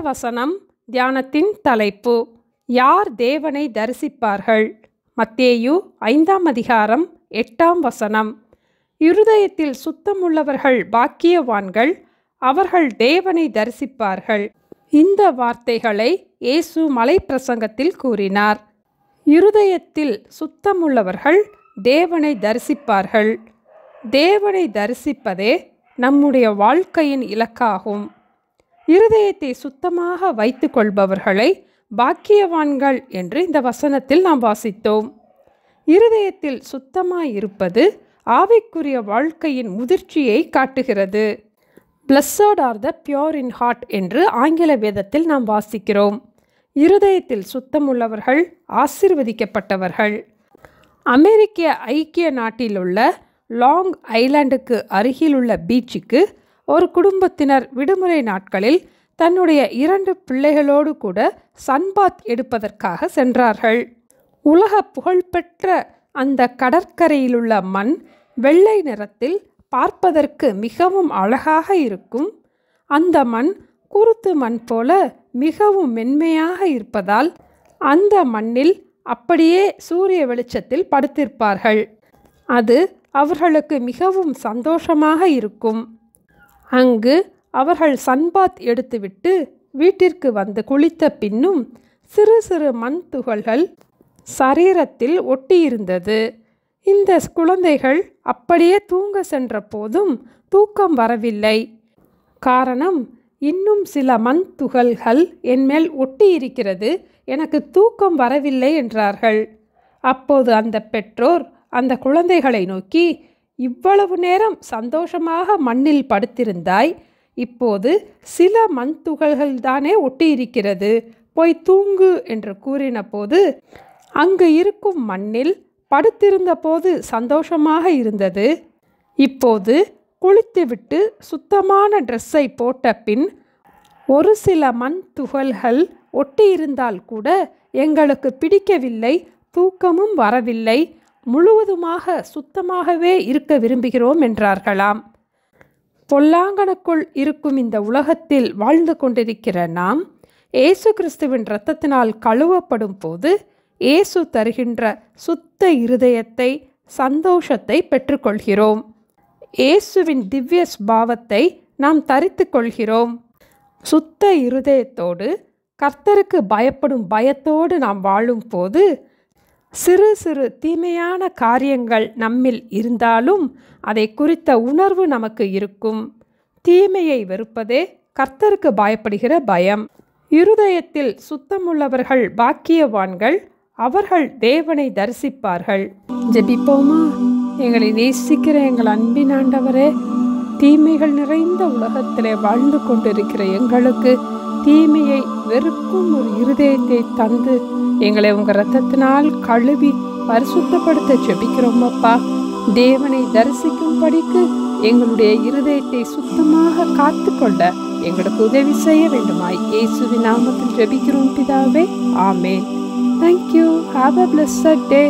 வசனம் தியானத்தின் தலைப்பு, யார் தேவனை தரிசிப்பார்கள்? மத்தேயு 5ஆம் அதிகாரம் 8ஆம் வசனம். இருதயத்தில் சுத்தமுள்ளவர்கள் பாக்கியவான்கள், அவர்கள் தேவனை தரிசிப்பார்கள். இந்த வார்த்தைகளை இயேசு மலைப்பிரசங்கத்தில் கூறினார். இருதயத்தில் சுத்தமுள்ளவர்கள் தேவனை தரிசிப்பார்கள். தேவனை தரிசிப்பதே நம்முடைய வாழ்க்கையின் இலக்காகும். இருதயத்தை சுத்தமாக வைத்து கொள்பவர்களை பாக்கியவான்கள் என்று இந்த வசனத்தில் நாம் வாசித்தோம். இருதயத்தில் சுத்தமாய் இருப்பது ஆவிக்குரிய வாழ்க்கையின் முதிர்ச்சியை காட்டுகிறது. Blessed are the pure in heart என்று ஆங்கில வேதத்தில் நாம் வாசிக்கிறோம். இருதயத்தில் சுத்தமுள்ளவர்கள் ஆசீர்வதிக்கப்பட்டவர்கள். அமெரிக்க ஐக்கிய நாட்டிலுள்ள லாங் ஐலாண்டுக்கு அருகிலுள்ள பீச்சுக்கு ஒரு குடும்பத்தினர் விடுமுறை நாட்களில் தன்னுடைய 2 பிள்ளைகளோடு கூட சன்பாத் எடுப்பதற்காக சென்றார்கள். உலக புகழ்பெற்ற அந்த கடற்கரையிலுள்ள மண் வெள்ளை நிறத்தில் பார்ப்பதற்கு மிகவும் அழகாக இருக்கும். அந்த மண் குருத்து மண் போல மிகவும் மென்மையாக இருப்பதால் அந்த மண்ணில் அப்படியே சூரிய வெளிச்சத்தில் படுத்திருப்பார்கள். அது அவர்களுக்கு மிகவும் சந்தோஷமாக இருக்கும். அங்கு அவர்கள் சன்பாத் எடுத்துவிட்டு வீட்டிற்கு வந்து குளித்த பின்னும் சிறு சிறு மண் துகள்கள் சரீரத்தில் ஒட்டியிருந்தது. இந்த குழந்தைகள் அப்படியே தூங்க சென்ற போதும் தூக்கம் வரவில்லை. காரணம், இன்னும் சில மண் துகள்கள் என்மேல் ஒட்டியிருக்கிறது, எனக்கு தூக்கம் வரவில்லை என்றார்கள். அப்போது அந்த பெற்றோர் அந்த குழந்தைகளை நோக்கி, இவ்வளவு நேரம் சந்தோஷமாக மண்ணில் படுத்திருந்தாய், இப்போது சில மண் துகள்கள் தானே ஒட்டியிருக்கிறது, போய் தூங்கு என்று கூறின போது அங்கு இருக்கும் மண்ணில் படுத்திருந்த போது சந்தோஷமாக இருந்தது. இப்போது குளித்துவிட்டு சுத்தமான ட்ரெஸ்ஸை போட்ட பின் ஒரு சில மண் துகள்கள் ஒட்டியிருந்தால் கூட எங்களுக்கு பிடிக்கவில்லை, தூக்கமும் வரவில்லை, முழுவதுமாக சுத்தமாகவே இருக்க விரும்புகிறோம் என்றார்களாம். பொல்லாங்கனுக்குள் இருக்கும் இந்த உலகத்தில் வாழ்ந்து கொண்டிருக்கிற நாம் இயேசு கிறிஸ்துவின் இரத்தத்தினால் கழுவப்படும் போது இயேசு தருகின்ற சுத்த இருதயத்தை, சந்தோஷத்தை பெற்றுக்கொள்கிறோம். இயேசுவின் திவ்ய ஸ்பாவத்தை நாம் தரித்து கொள்கிறோம். சுத்த இருதயத்தோடு கர்த்தருக்கு பயப்படும் பயத்தோடு நாம் வாழும் போது சிறு சிறு தீமையான காரியங்கள் நம்மில் இருந்தாலும் அதை குறித்த உணர்வு நமக்கு இருக்கும். தீமையை வெறுப்பதே கர்த்தருக்கு பயப்படுகிற பயம். இருதயத்தில் சுத்தமுள்ளவர்கள் பாக்கியவான்கள், அவர்கள் தேவனை தரிசிப்பார்கள். ஜெபிப்போமா? எங்களை நேசிக்கிற எங்கள் அன்பின் ஆண்டவரே, தீமைகள் நிறைந்த உலகத்திலே வாழ்ந்து கொண்டிருக்கிற எங்களுக்கு தீமையை வெறுக்கும் ஒரு இருதயத்தை தந்து எங்களை உங்கள் இரத்தத்தினால் கழுவி பரிசுத்தப்படுத்த ஜெபிக்கிறோம் அப்பா. தேவனை தரிசிக்கும்படிக்கு எங்களுடைய இருதயத்தை சுத்தமாக காத்துக்கொள்ள எங்களுக்கு உதவி செய்ய வேண்டுமாய் இயேசுவின் நாமத்தில் ஜெபிக்கிறோம் பிதாவே, ஆமென். Thank you. Have a blessed day.